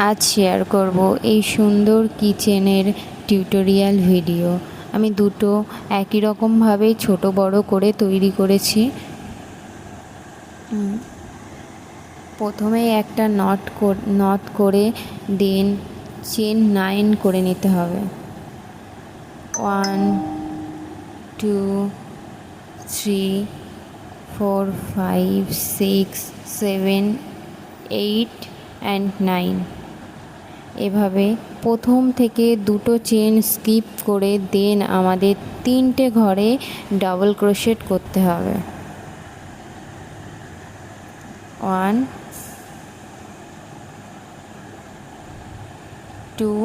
আজ শেয়ার করব এই সুন্দর কিচেনের টিউটোরিয়াল ভিডিও। আমি দুটো একই রকমভাবে ছোট বড় করে তৈরি করেছি। প্রথমে একটা নট করে দেন চেন 9 করে নিতে হবে। 1 2 3 4 5 6 7 8 and 9। এভাবে প্রথম থেকে দুটো চেন স্কিপ করে দেন আমাদের 3টে ঘরে ডাবল ক্রোশেট করতে হবে। 1 2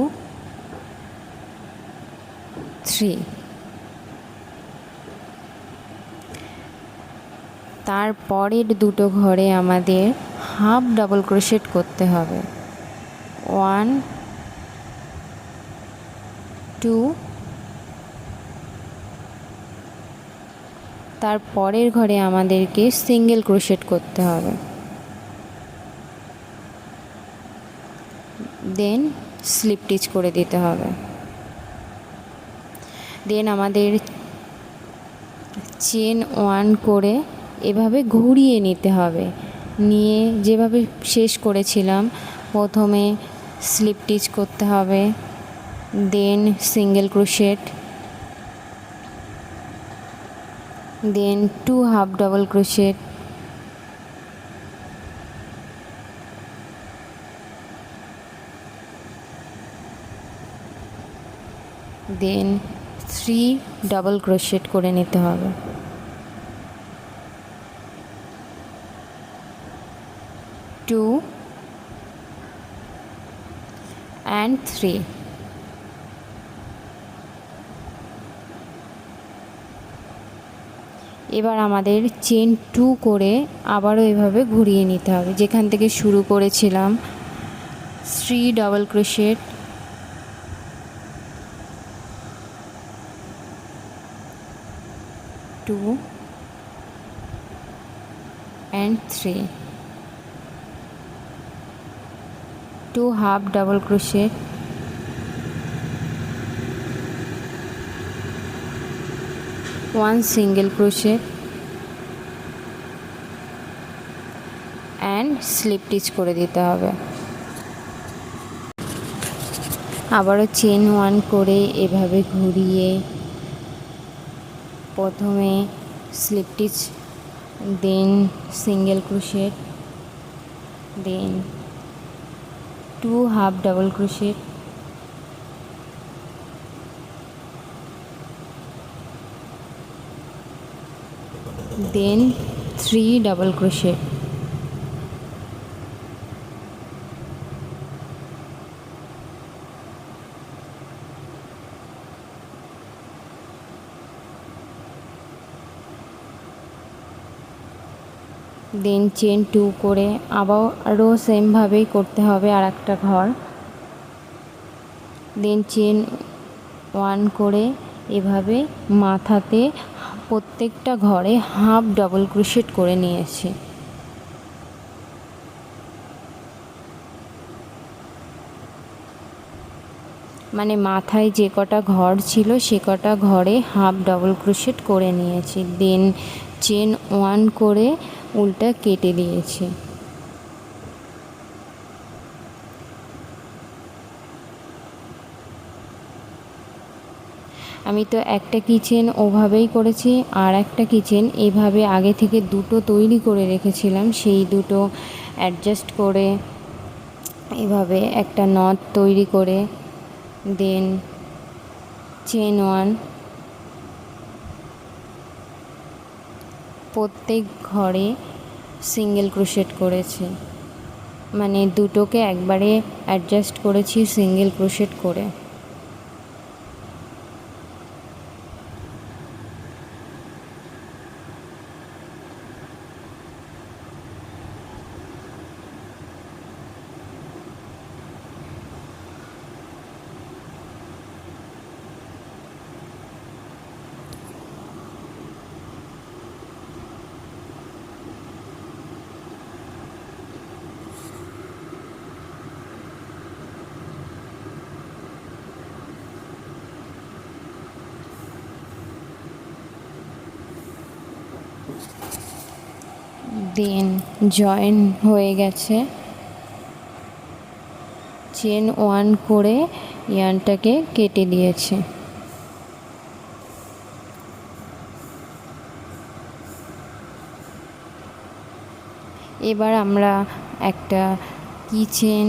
3। তারপরের দুটো ঘরে আমাদের হাফ ডাবল ক্রোশেট করতে হবে। 1 2। তারপরের ঘরে আমাদেরকে সিঙ্গেল ক্রোশেট করতে হবে। দেন স্লিপ স্টিচ করে দিতে হবে। দেন আমাদের চেন 1 করে এভাবে ঘুরিয়ে নিতে হবে। নিয়ে যেভাবে শেষ করেছিলাম প্রথমে স্লিপ স্টিচ করতে হবে, দেন সিঙ্গেল ক্রোশেট, দেন 2 হাফ ডাবল ক্রোশেট, দেন 3 ডাবল ক্রোশেট করে নিতে হবে। 2 and 3। এবার আমাদের চেন 2 করে আবারও এভাবে ঘুরিয়ে নিতে হবে, যেখান থেকে শুরু করেছিলাম। 3 double crochet, 2 and 3, 2 half double crochet, 1 single crochet and slip stitch করে দিতে হবে। আবারও চেন 1 করে এভাবে ঘুরিয়ে প্রথমে স্লিপ স্টিচ, দেন সিঙ্গেল ক্রোশেট, দেন 2 হাফ ডাবল ক্রোশেট, দেন 3 ডাবল ক্রোশেট। দেন চেন 2 করে আবারও সেমভাবেই করতে হবে আর একটা ঘর। দেন চেন 1 করে এভাবে মাথাতে প্রত্যেকটা ঘরে হাফ ডাবল ক্রোশেট করে নিয়েছি। মানে মাথায় যে কটা ঘর ছিল সে কটা ঘরে হাফ ডাবল ক্রোশেট করে নিয়েছি। দেন চেন 1 করে উল্টা কেটে দিয়েছি। আমি তো একটা কিচেন ওভাবেই করেছি, আর একটা কিচেন এভাবে আগে থেকে দুটো তৈরি করে রেখেছিলাম, সেই দুটো অ্যাডজাস্ট করে এভাবে একটা নট তৈরি করে দেন চেন 1 প্রত্যেক ঘরে সিঙ্গেল ক্রোশেট করেছি, মানে দুটোকে একবারে অ্যাডজাস্ট করেছি সিঙ্গেল ক্রোশেট করে। দেন জয়েন হয়ে গেছে। চেন 1 করে ইয়ার্নটাকে কেটে দিয়েছে। এবার আমরা একটা কিচেন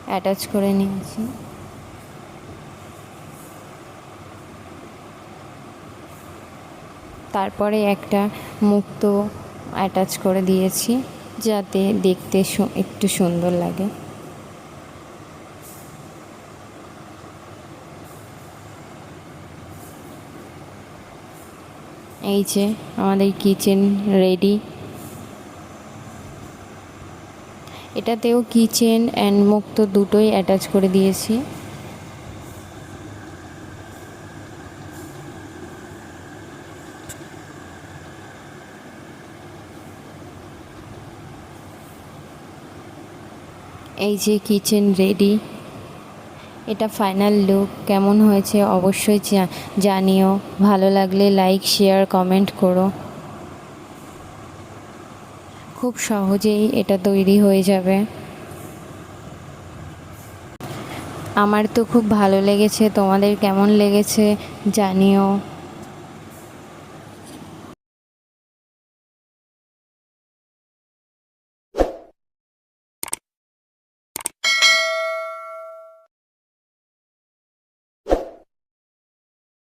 অ্যাটাচ করে নিয়েছি। তারপরে একটা মুক্ত অ্যাটাচ করে দিয়েছি যাতে দেখতে একটু সুন্দর লাগে। এই যে আমাদের কিচেন রেডি। এটাতেও কিচেন অ্যান্ড মুক্ত দুটোই অ্যাটাচ করে দিয়েছি। এই যে কিচেন রেডি। এটা ফাইনাল লুক। কেমন হয়েছে অবশ্যই জানিও। ভালো লাগলে লাইক, শেয়ার, কমেন্ট করো। খুব সহজেই এটা তৈরি হয়ে যাবে। আমার তো খুব ভালো লেগেছে, তোমাদের কেমন লেগেছে জানিও।